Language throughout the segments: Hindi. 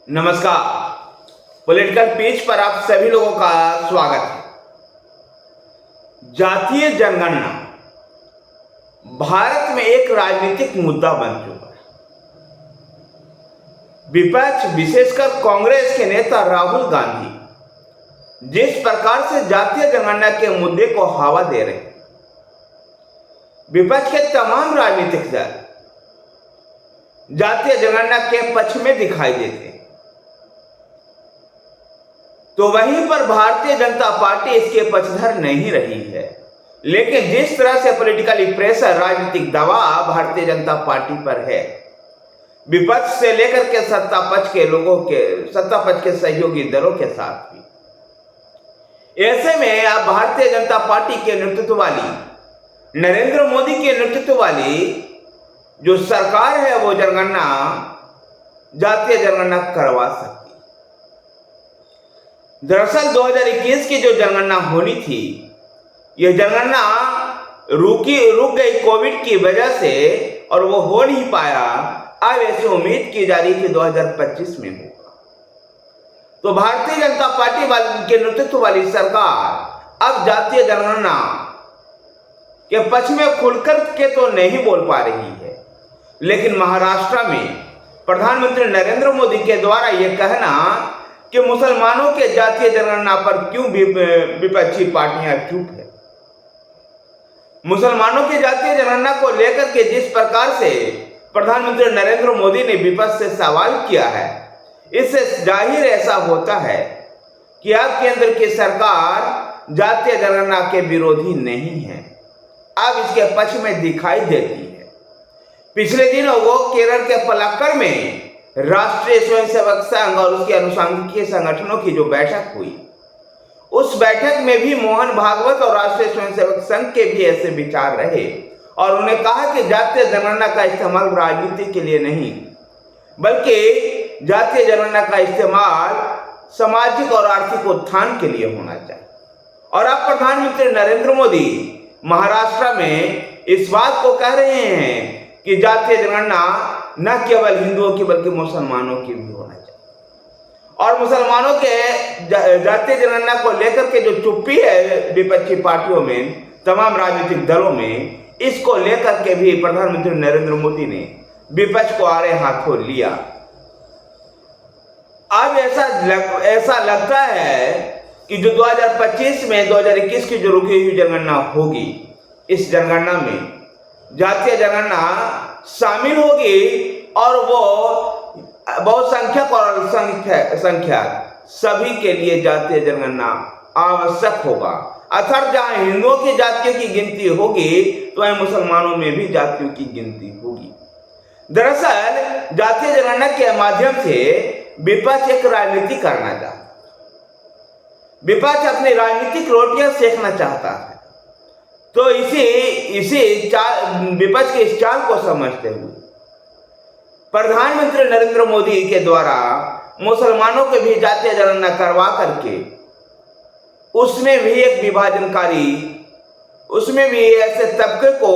नमस्कार। पॉलिटिकल पेज पर आप सभी लोगों का स्वागत है। जातीय जनगणना भारत में एक राजनीतिक मुद्दा बन चुका है। विपक्ष, विशेषकर कांग्रेस के नेता राहुल गांधी जिस प्रकार से जातीय जनगणना के मुद्दे को हवा दे रहे हैं, विपक्ष के तमाम राजनीतिक दल जातीय जनगणना के पक्ष में दिखाई देते हैं, तो वहीं पर भारतीय जनता पार्टी इसके पक्षधर नहीं रही है। लेकिन जिस तरह से पॉलिटिकल प्रेशर, राजनीतिक दबाव भारतीय जनता पार्टी पर है, विपक्ष से लेकर के सत्ता पक्ष के सहयोगी दलों के साथ भी, ऐसे में अब भारतीय जनता पार्टी के नेतृत्व वाली, नरेंद्र मोदी के नेतृत्व वाली जो सरकार है, वो जातीय जनगणना करवा सकती। दरअसल 2021 की जो जनगणना होनी थी, यह जनगणना रुक गई कोविड की वजह से, और वो हो नहीं पाया। अब ऐसी उम्मीद की जा रही थी 2025 में होगा। तो भारतीय जनता पार्टी के नेतृत्व वाली सरकार अब जातीय जनगणना के पक्ष में खुलकर के तो नहीं बोल पा रही है, लेकिन महाराष्ट्र में प्रधानमंत्री नरेंद्र मोदी के द्वारा यह कहना कि मुसलमानों के जातीय जनगणना पर क्यों विपक्षी पार्टियां चुप है। मुसलमानों की जातीय जनगणना को लेकर के जिस प्रकार से प्रधानमंत्री नरेंद्र मोदी ने विपक्ष से सवाल किया है, इससे जाहिर ऐसा होता है कि अब केंद्र की सरकार जातीय जनगणना के विरोधी नहीं है, अब इसके पक्ष में दिखाई देती है। पिछले दिनों वो केरल के पलक्कड़ में राष्ट्रीय स्वयंसेवक संघ और उसके अनुषंगीय संगठनों की जो बैठक हुई, उस बैठक में भी मोहन भागवत और राष्ट्रीय स्वयंसेवक संघ के भी ऐसे विचार रहे, और उन्हें कहा कि जातीय जनगणना का इस्तेमाल राजनीति के लिए नहीं, बल्कि जातीय जनगणना का इस्तेमाल सामाजिक और आर्थिक उत्थान के लिए होना चाहिए। और अब प्रधानमंत्री नरेंद्र मोदी महाराष्ट्र में इस बात को कह रहे हैं कि जातीय जनगणना न केवल हिंदुओं की बल्कि मुसलमानों की भी होना चाहिए। और मुसलमानों के जातीय जनगणना को लेकर के जो चुप्पी है विपक्षी पार्टियों में, तमाम राजनीतिक दलों में, इसको लेकर के भी प्रधानमंत्री नरेंद्र मोदी ने विपक्ष को आड़े हाथों लिया। अब ऐसा लगता है कि जो 2025 में 2021 की जो रुकी हुई जनगणना होगी, इस जनगणना में जातीय जनगणना शामिल होगी और वो बहुसंख्यक और अल्पसंख्यक सभी के लिए जातीय जनगणना आवश्यक होगा। अर्थात जहां हिंदुओं की जातियों की गिनती होगी, तो वहीं मुसलमानों में भी जातियों की गिनती होगी। दरअसल जातीय जनगणना के माध्यम से विपक्ष एक राजनीति करना चाहता है, विपक्ष अपनी राजनीतिक रोटियां सेकना चाहता है। तो इसी विपक्ष के इस चाल को समझते हुए प्रधानमंत्री नरेंद्र मोदी के द्वारा मुसलमानों के भी जातीय जनगणना करवा करके उसमें भी एक विभाजनकारी, उसमें भी ऐसे तबके को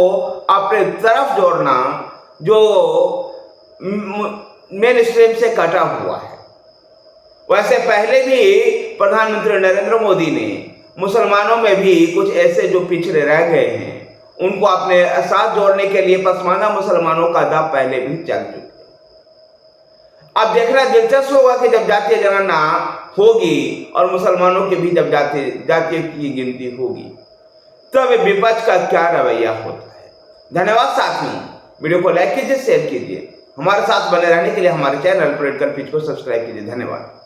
अपने तरफ जोड़ना जो मेन स्ट्रीम से कटा हुआ है। वैसे पहले भी प्रधानमंत्री नरेंद्र मोदी ने मुसलमानों में भी कुछ ऐसे जो पिछड़े रह गए हैं, उनको अपने साथ जोड़ने के लिए पसमानदा मुसलमानों का दाव पहले भी चल चुके। अब देखना दिलचस्प होगा कि जब जातीय जनगणना होगी और मुसलमानों के भी जब जातीय की गिनती होगी, तब विपक्ष का क्या रवैया होता है। धन्यवाद साथियों, वीडियो को लाइक कीजिए, शेयर कीजिए, हमारे साथ बने रहने के लिए हमारे चैनल पॉलिटिकल पेज को सब्सक्राइब कीजिए। धन्यवाद।